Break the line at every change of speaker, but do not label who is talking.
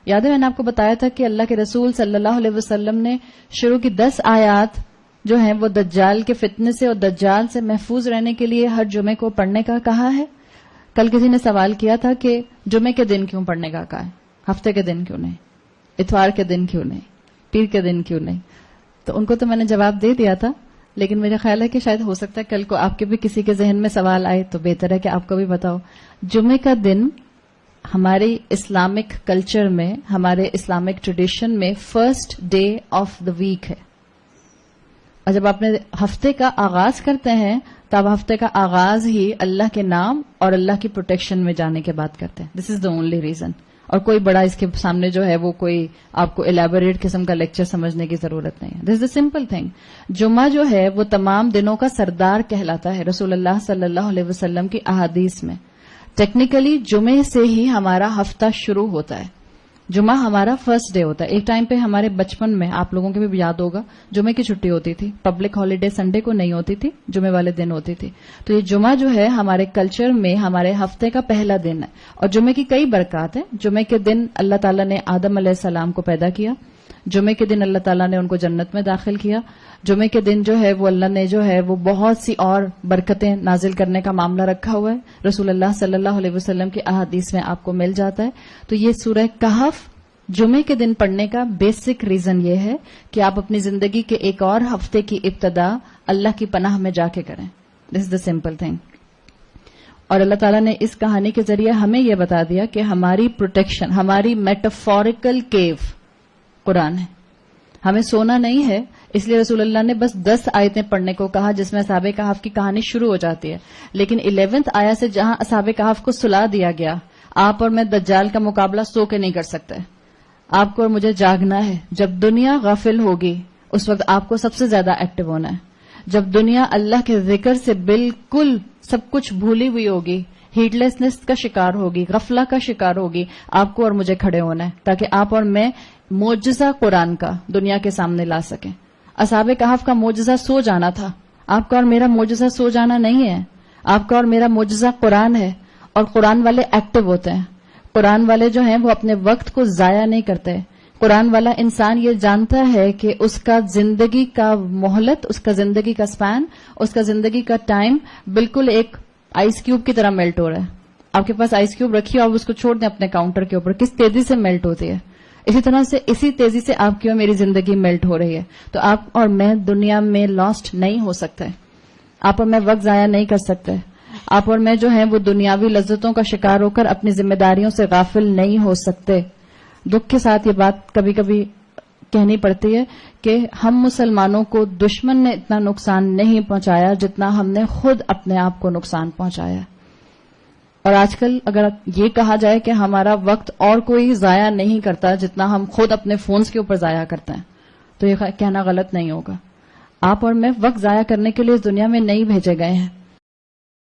یاد ہے میں نے آپ کو بتایا تھا کہ اللہ کے رسول صلی اللہ علیہ وسلم نے شروع کی 10 آیات جو ہیں وہ دجال کے فتنے سے اور دجال سے محفوظ رہنے کے لیے ہر جمعے کو پڑھنے کا کہا ہے. کل کسی نے سوال کیا تھا کہ جمعے کے دن کیوں پڑھنے کا کہا ہے, ہفتے کے دن کیوں نہیں, اتوار کے دن کیوں نہیں, پیر کے دن کیوں نہیں. تو ان کو تو میں نے جواب دے دیا تھا, لیکن میرا خیال ہے کہ شاید ہو سکتا ہے کل کو آپ کے بھی کسی کے ذہن میں سوال آئے تو بہتر ہے کہ آپ کو بھی بتاؤ. جمعے کا دن ہماری اسلامک کلچر میں, ہمارے اسلامک ٹریڈیشن میں first day of the week ہے. اور جب آپ نے ہفتے کا آغاز کرتے ہیں تو آپ ہفتے کا آغاز ہی اللہ کے نام اور اللہ کی پروٹیکشن میں جانے کے بعد کرتے ہیں. دس از دا اونلی ریزن. اور کوئی بڑا اس کے سامنے جو ہے وہ کوئی آپ کو الیبوریٹ قسم کا لیکچر سمجھنے کی ضرورت نہیں ہے. دس از دا سمپل تھنگ. جمعہ جو ہے وہ تمام دنوں کا سردار کہلاتا ہے رسول اللہ صلی اللہ علیہ وسلم کی احادیث میں. ٹیکنیکلی جمعے سے ہی ہمارا ہفتہ شروع ہوتا ہے. جمعہ ہمارا فرسٹ ڈے ہوتا ہے. ایک ٹائم پہ ہمارے بچپن میں, آپ لوگوں کے بھی یاد ہوگا, جمعے کی چھٹی ہوتی تھی. پبلک ہالیڈے سنڈے کو نہیں ہوتی تھی, جمعے والے دن ہوتی تھی. تو یہ جمعہ جو ہے ہمارے کلچر میں ہمارے ہفتے کا پہلا دن ہے. اور جمعے کی کئی برکات ہیں. جمعے کے دن اللہ تعالیٰ نے آدم علیہ السلام کو پیدا کیا. جمعے کے دن اللہ تعالیٰ نے ان کو جنت میں داخل کیا. جمعے کے دن جو ہے وہ اللہ نے جو ہے وہ بہت سی اور برکتیں نازل کرنے کا معاملہ رکھا ہوا ہے. رسول اللہ صلی اللہ علیہ وسلم کی احادیث میں آپ کو مل جاتا ہے. تو یہ سورہ کہف جمعے کے دن پڑھنے کا بیسک ریزن یہ ہے کہ آپ اپنی زندگی کے ایک اور ہفتے کی ابتدا اللہ کی پناہ میں جا کے کریں. دس از دا سمپل تھنگ. اور اللہ تعالیٰ نے اس کہانی کے ذریعے ہمیں یہ بتا دیا کہ ہماری پروٹیکشن, ہماری میٹافوریکل کیو قرآن ہے. ہمیں سونا نہیں ہے, اس لیے رسول اللہ نے بس 10 آیتیں پڑھنے کو کہا جس میں اصحاب کہف کی کہانی شروع ہو جاتی ہے. لیکن 11ویں آیت سے جہاں اصحاب کہف کو سلا دیا گیا, آپ اور میں دجال کا مقابلہ سو کے نہیں کر سکتے. آپ کو اور مجھے جاگنا ہے. جب دنیا غافل ہوگی اس وقت آپ کو سب سے زیادہ ایکٹیو ہونا ہے. جب دنیا اللہ کے ذکر سے بالکل سب کچھ بھولی ہوئی ہوگی, ہیڈ لیسنس کا شکار ہوگی, غفلہ کا شکار ہوگی, آپ کو اور مجھے کھڑے ہونا ہے تاکہ آپ اور میں معجزہ قرآن کا دنیا کے سامنے لا سکیں. اصحاب کہف کا معجزہ سو جانا تھا. آپ کا اور میرا معجزہ سو جانا نہیں ہے. آپ کا اور میرا معجزہ قرآن ہے. اور قرآن والے ایکٹیو ہوتے ہیں. قرآن والے جو ہیں وہ اپنے وقت کو ضائع نہیں کرتے. قرآن والا انسان یہ جانتا ہے کہ اس کا زندگی کا مہلت, اس کا زندگی کا سپین, اس کا زندگی کا ٹائم بالکل ایک آئس کیوب کی طرح میلٹ ہو رہا ہے. آپ کے پاس آئس کیوب رکھی اور اس کو چھوڑ دیں اپنے کاؤنٹر کے اوپر, کس تیزی سے میلٹ ہوتی ہے. اسی طرح سے اسی تیزی سے آپ کی اور میری زندگی میلٹ ہو رہی ہے. تو آپ اور میں دنیا میں لاسٹ نہیں ہو سکتے. آپ اور میں وقت ضائع نہیں کر سکتے. آپ اور میں جو ہیں وہ دنیاوی لذتوں کا شکار ہو کر اپنی ذمہ داریوں سے غافل نہیں ہو سکتے. دکھ کے ساتھ یہ بات کبھی کبھی کہنی پڑتی ہے کہ ہم مسلمانوں کو دشمن نے اتنا نقصان نہیں پہنچایا جتنا ہم نے خود اپنے آپ کو نقصان پہنچایا. اور آج کل اگر یہ کہا جائے کہ ہمارا وقت اور کوئی ضائع نہیں کرتا جتنا ہم خود اپنے فونز کے اوپر ضائع کرتے ہیں, تو یہ کہنا غلط نہیں ہوگا. آپ اور میں وقت ضائع کرنے کے لیے اس دنیا میں نہیں بھیجے گئے ہیں.